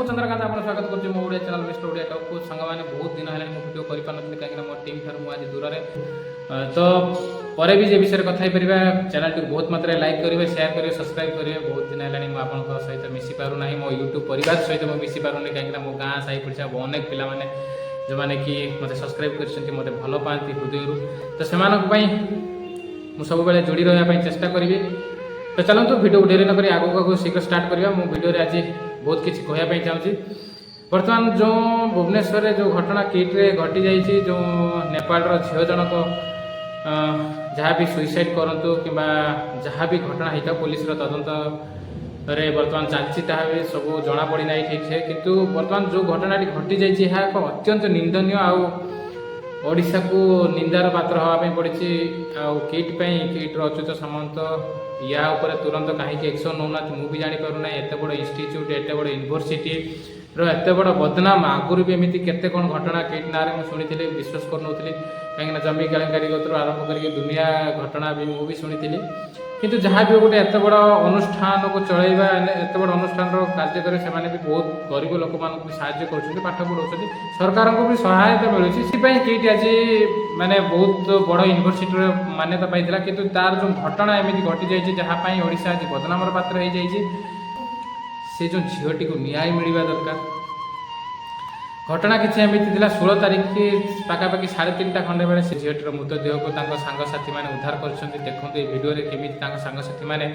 मु चंद्रकांत आप स्वागत कर मो Odia channel mister Odia talk को संग मैंने बहुत दिन है मो वीडियो कर पार कहीं मो टीम ठार मुझे दूर तो पर भी विषय कथा चैनल टी बहुत मात्रा लाइक करेंगे शेयर करेंगे सब्सक्राइब करेंगे बहुत दिन है मुझे सहित मिसी पारना मो यूट्यूब परिवार सहित मुझे मिसी पारुनी कहीं मो गाँ साई पड़िशा अनेक पिला जो मैंने कि मत सब्सक्राइब कर मत भल पाती हृदय तो से सब जोड़ी रहा चेष्टा करी तो चलते वीडियो डेरी नक आगे शीघ्र स्टार्ट करवा मो वीडियो आज बहुत किसी कहवाई चाहूँगी बर्तमान जो भुवनेश्वर जो घटना किट्रे घटी जाइए जो नेपाल झील जनक जहाँ भी सुइसाइड करूँ कि जहाँ भी घटना होता पुलिस तदंत बर्तमान चलती भी सब जना पड़ना ठीक है किंतु बर्तमान जो घटना घटी जाइए यह एक अत्यंत निंदनीय ओडिशा को निंदार पात्र हाँपी पड़ी किट किट्र अच्युत सामंत या उपर तुरंत कहीं एक्शन नौना मुझे जापारूना एत बड़ इन्स्टिट्यूट एत बड़ यूनिवर्सिटी एत बड़ बदनाम आगुरी भी एमती केते कौन घटना किट ना शुणी विश्वास करूँ कहीं जमी केलेंकारी आरंभ कर दुनिया घटना भी मुझे शुणी किंतु जहाँ भी गोटे एत बड़ अनुष्ठान को चलैवा एत बड़ अनुष्ठान कार्य करे से भी बहुत गरीब लोक मानक साहाय्य कर पाठ पढ़ाऊँ सरकार को भी सहायता मिलूँ किट आज माने बहुत बड़ यूनिवर्सिटी मान्यता पाई किंतु तार जो घटना एमती घटी जाइए जहाँपाई ओडिशा आज बदनामर पात्र हो जाइए से जो झीलटी को न्याय मिलवा दरकार घटना किसी एमती 16 तारीख पाखापाखि 3:30 खंडे बेले से झीलटीर मृतदेह को सांगसाथी मैंने उद्धार कर देखते ये भिडियो केमी सांगसाथी मैंने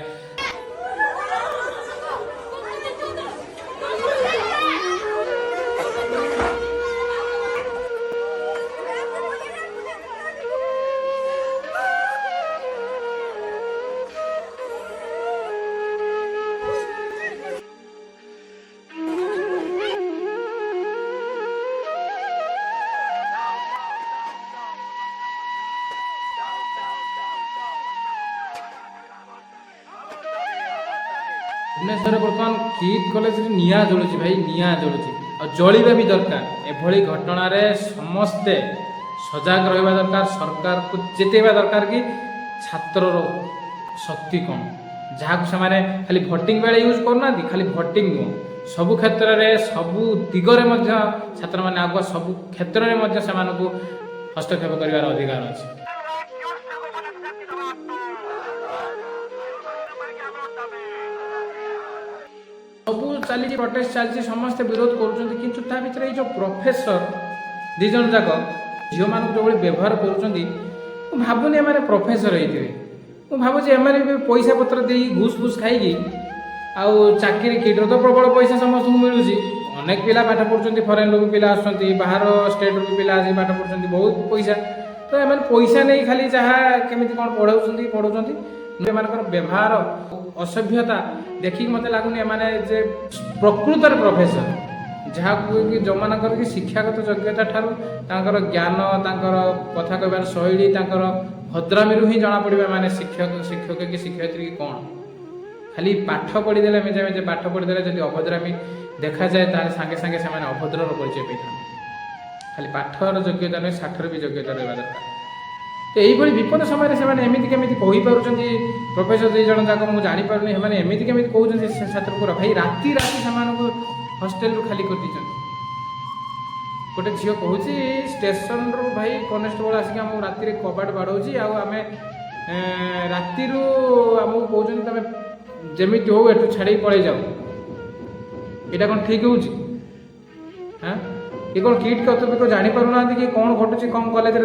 भुवनेश्वर बर्तमान किट कॉलेज निया जलुची भाई निया जलुची और जलिबा भी दरकार एभली घटना रे समस्ते सजग रहा दरकार सरकार को चेतेबा दरकार कि छात्र शक्ति कौन जहाँ को से खाली भोटिंग बेले यूज करना खाली भोटिंग नुह सबु क्षेत्र में सबु दिगरे छात्र मैंने आगुआ सबु क्षेत्र में हस्तक्षेप कर अधिकार अच्छे सबू चली प्रोटेस्ट चलती समस्ते विरोध कर जो प्रोफेसर दी जन जाक झील मान जो व्यवहार कर भावुनी एम प्रोफेसर होते भावुँ एम भी पैसा पत्र दे घूस फूस खाई चाकरी किट्र तो प्रबल पैसा समस्त मिलूँ अनेक पिला पाठ पढ़ुं फरेन रू पिला आसुँच बाहर स्टेट रू पिला आस पाठ पढ़ुं बहुत पैसा तो एम पैसा नहीं खाली जहाँ केमी कौन पढ़ाऊँ व्यवहार असभ्यता देखिक मत लगुनि जे प्रकृत प्रोफेसर जहाँ कि जो मान कि शिक्षागत योग्यता ठारू ज्ञान कथा कहबार शैली भद्रामी ही जना पड़ा माने शिक्षक शिक्षक कि शिक्षयित्री कौन खाली पाठ पढ़ीदे मेजे मेजे पाठ पढ़ीदे जब अभद्रामी देखा जाए ताले सांगे सांगे से अभद्र परिचय पाई खाली पाठर योग्यता नहीं साठर भी योग्यता रहा दरकार तो यही विपद समय से एमती केमी कहीपी प्रोफेसर दुई जन जाक मुझे जापारे एमती केमी कहते छात्र को भाई राति राति से हस्टेल खाली कर गोटे झील कहूँ स्टेशन रू भाई कनेस्टेबल आसिक आम राति कबाट बाड़ौची आम राति आमको कहते तुम जमी हो एठू छाड़ी पड़े जाओ यहाँ कौन ठीक हो ये कौन किट कर्तव्य जापारूना कि कौन घटुची कौन कॉलेज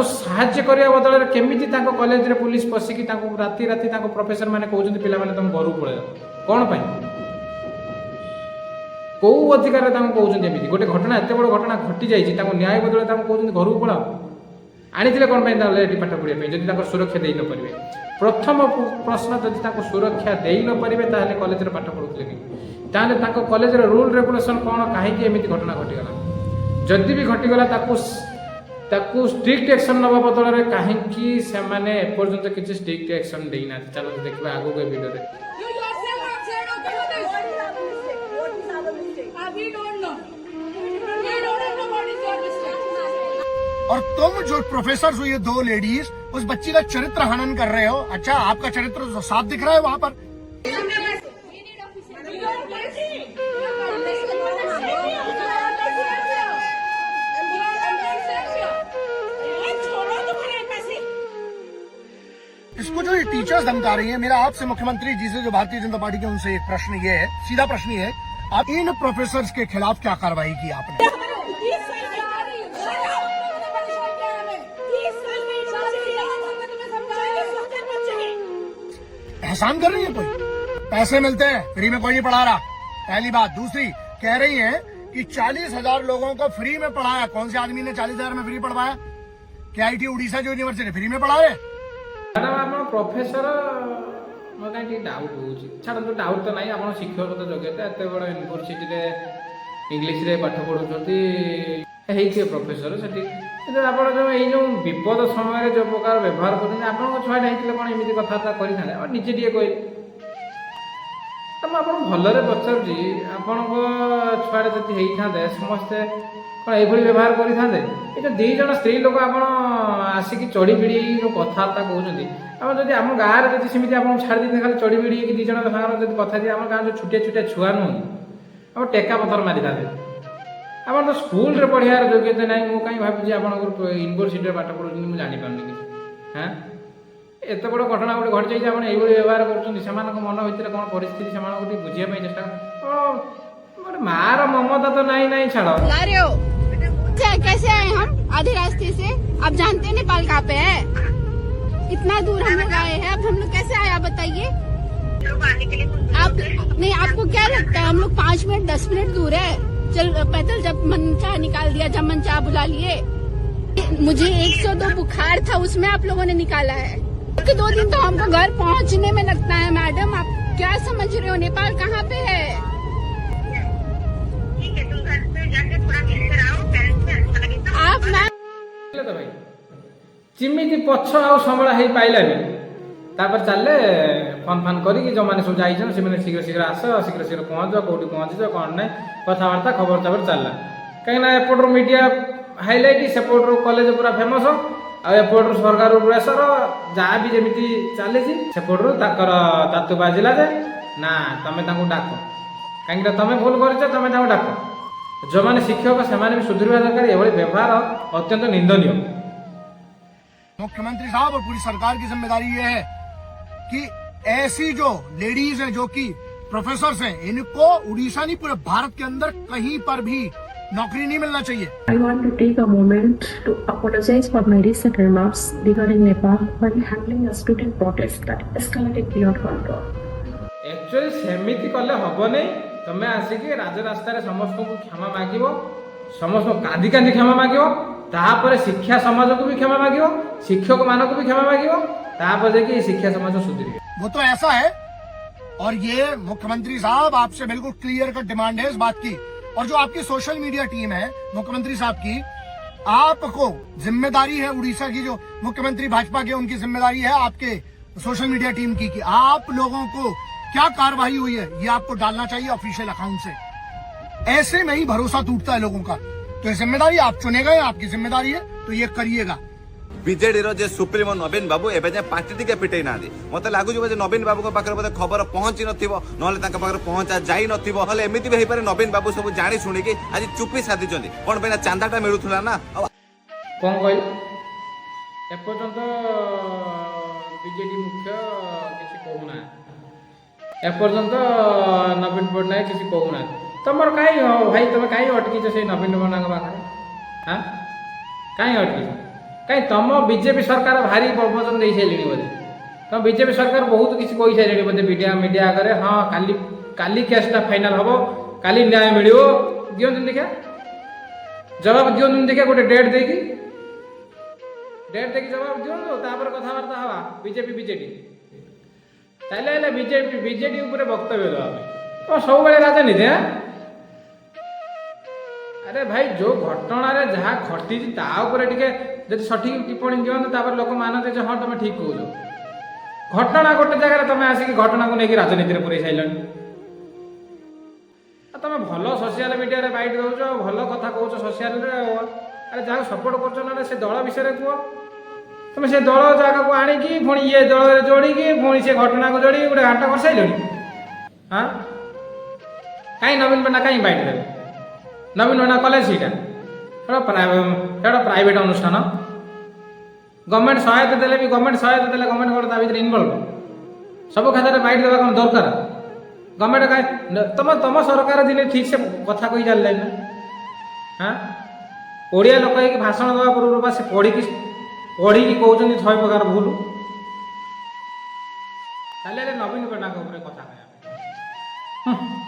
साहाय्य करने बदल केमी कॉलेज रे पुलिस पशिकी राति राति प्रोफेसर मैंने कहते पे तुम घर पड़े कौन पाई कौ अधिकार कहते गोटे घटना एत बड़ घटना घटी जाइए न्याय बदल कहते घर पड़ाओ आनी कौन पाठ पढ़ाई जब सुरक्षा दे न पारे प्रथम प्रश्न जब सुरक्षा दे न पारे कॉलेज पाठ पढ़ुते कि कॉलेज रूल रेगुलेशन कौन कहीं एमती घटना घटीगला जदि भी घटीगला स्ट्रिक्ट एक्शन नवा बदल में कहीं एपर्यंत किसी स्ट्रिक्ट एक्शन देना चलो देखा आगो वीडियो और तुम जो प्रोफेसर हो ये 2 लेडीज उस बच्ची का चरित्र हनन कर रहे हो। अच्छा आपका चरित्र तो साफ दिख रहा है वहाँ पर। इसको जो ये टीचर्स धमका रही है, मेरा आपसे मुख्यमंत्री जी से, जो भारतीय जनता पार्टी के, उनसे एक प्रश्न ये है, सीधा प्रश्न ये है, आप इन प्रोफेसर्स के खिलाफ क्या कार्रवाई की आपने? एहसान कर रही है कोई? पैसे मिलते हैं, फ्री में कोई नहीं पढ़ा रहा, पहली बात। दूसरी, कह रही है कि 40,000 लोगों को फ्री में पढ़ाया। कौन से आदमी ने 40,000 में फ्री पढ़वाया? क्या आईटी उड़ीसा जो यूनिवर्सिटी फ्री में पढ़ाए? मैडम आप प्रोफेसर मैं कहीं डाउट होची छाड़ू, डाउट तो नहीं, आप शिक्षक तो योग्यता एत बड़ यूनिवर्सिटी इंग्लीश रे पाठ पढ़ुं प्रोफेसर से आप जो विपद समय जो प्रकार व्यवहार करें आप छुआ कौन एमती कथा कर निजे टे कह तो मुझे भलरे पचारूँ आपण छुआ जब होते समस्ते कौन ये व्यवहार करें? ये जो 2 जन स्त्री लोक आप आसिक चढ़ी पिड़ी जो कथबार्ता कहते आप जब आम गाँव में जब आप छाड़ी दी खाली चढ़ी पिड़ी 2 जन सागर जब कथा आम गाँव जो छुटिया छुटिया छुआ नुह आप टेका पथर मारी था आप तो स्कूल पढ़ार योग्यता ना। मुझे कहीं भावी आप यूनिवर्सिटी पाठ पढ़ुं मुझे जापार कि हाँ एत बड़ घटना गोटे घटी जाइए आप व्यवहार कर मन भर कौन परिस्थिति से बुझाई चेष्टा गोटे मार ममता तो नहीं नहीं छाड़ कैसे आए हम आधे रास्ते से? आप जानते हैं नेपाल कहाँ पे है? इतना दूर हम लोग आए हैं, अब हम लोग कैसे आए आप बताइए? आप नहीं, आपको क्या लगता है हम लोग 5 मिनट 10 मिनट दूर है? चल पैदल जब मन चाह निकाल दिया, जब मन चाह बुला लिए। मुझे 102 बुखार था, उसमें आप लोगों ने निकाला है। 2 दिन तो हमको घर पहुँचने में लगता है। मैडम आप क्या समझ रहे हो? नेपाल कहाँ पे है? आप भाई चिमिति पछ आ संभला हो पाइलानी तापर चलले फोन फान करी जो मैंने सब जाइछन से शीघ्र शीघ्र आस शीघ्र शीघ्र पहुंच कौटी पहुंच कौन ना कथबार्ता खबर चाबर चलला कहीं एपटर मीडिया हाइलाइट सेपटर कॉलेज पूरा फेमस आएपटर सरकार प्रेसर जहाँ भी जमी चली सेपटर तातु बाजिला जे ना तमें डाक कहीं तुम भूल कर तुम डाक जो मैंने शिक्षक से भी सुधरवा दरकार। ये व्यवहार अत्यंत निंदनीय। मुख्यमंत्री साहब और पूरी सरकार की जिम्मेदारी ये है कि ऐसी जो लेडीज हैं जो कि प्रोफेसर्स हैं, इनको उड़ीसा नहीं पूरे भारत के अंदर कहीं पर भी नौकरी नहीं मिलना चाहिए। I want to take a moment to apologize for my recent remarks regarding Nepal while handling a student protest that escalated beyond control. Actually सेमिति कले हम नहीं, तुम्हें आसिक राजरास्तार समस्त को क्षमा मागिब, समस्त कांदी कांदी क्षमा मागिब, तापर शिक्षा समाज को भी क्षमा मागिब, शिक्षक मान को भी क्षमा मागिब, तापर देखिए शिक्षा समाज सुधरी। वो तो ऐसा है और ये मुख्यमंत्री साहब आपसे बिल्कुल क्लियर कट डिमांड है इस बात की। और जो आपकी सोशल मीडिया टीम है मुख्यमंत्री साहब की, आपको जिम्मेदारी है उड़ीसा की जो मुख्यमंत्री भाजपा के, उनकी जिम्मेदारी है आपके सोशल मीडिया टीम की कि आप लोगों को क्या कार्रवाई हुई है ये आपको डालना चाहिए ऑफिशियल अकाउंट से। ऐसे में ही भरोसा टूटता है लोगों का। तो ये जिम्मेदारी आप चुने गए, आपकी जिम्मेदारी है, तो ये करिएगा। बीजेडी रो जे सुप्रीमो नवीन बाबू एबे जे पार्टी टिके पिटै ना दे मते लागु जे नवीन बाबू को पाकर बोले खबर पहुंची नथिबो नले ताका पाकर पहुंचा जाई नथिबो हले एमिति भी पारे नवीन बाबू सब जानी सुनी के आज चुप्पी साधी चंदी कोन बेना चांदाटा मिलुथला ना कोन कहल ए पर्यंत बीजेडी मुख्य किसी कहूना एपर्यंत नवीन पट्टनायक किसी कहूना तुम कहीं भाई तुम कहीं अटकीच से नवीन पट्टनायक पाखे हाँ कहीं अटकीच कहीं तुम बीजेपी सरकार भारी प्रवचन दे सारे बोधे तुम बीजेपी सरकार बहुत किसी कही सारे बोधे मीडिया आगे हाँ काली काली केसटा फाइनाल हम काली न्याय मिल दिखा देखा जवाब दिखाँ देखा गोटे डेट देखी जवाब दिखाँ तापर कथबार्ता हवा बीजेपी बीजेडी ताले बीजेडी वक्तव्य देवा तो सब राजनीति हाँ अरे भाई जो घटना जहाँ घटी जब सठिक टिप्पणी दिखाते लोक मानते हाँ तुम ठीक कह घटना गोटे जगह तुम आसिक घटना को लेकिन राजनीति में पूरे सारे तुम भल सोशल मीडिया बाइट दौच भल कथा कौच सोशल अरे जहाँ सपोर्ट कर से दल विषय कह तुम से दल जगह को आणिकी पुणी ये दल जोड़िकी पुणी से घटना को जोड़ी गोटे घाटा कर सारे हाँ कहीं नवीन पट्टनायक कहीं बाइट देवे नवीन पट्टनायक कलेज सीटा प्राइवेट अनुष्ठान गवर्नमेंट सहायता देले भी गवर्नमेंट सहायता देले गवर्नमेंट गोटे ता भीतर इनवल्व सब खाते बाइट देवा कौन दरकार गवर्नमेंट का तुम सरकार दिन ठीक से कथा कही जाने ना हाँ ओडिया लोक है भाषण देवा पूर्व से पढ़ी कहते 100 प्रकार भूल नवीन पट्टनायक कथा कह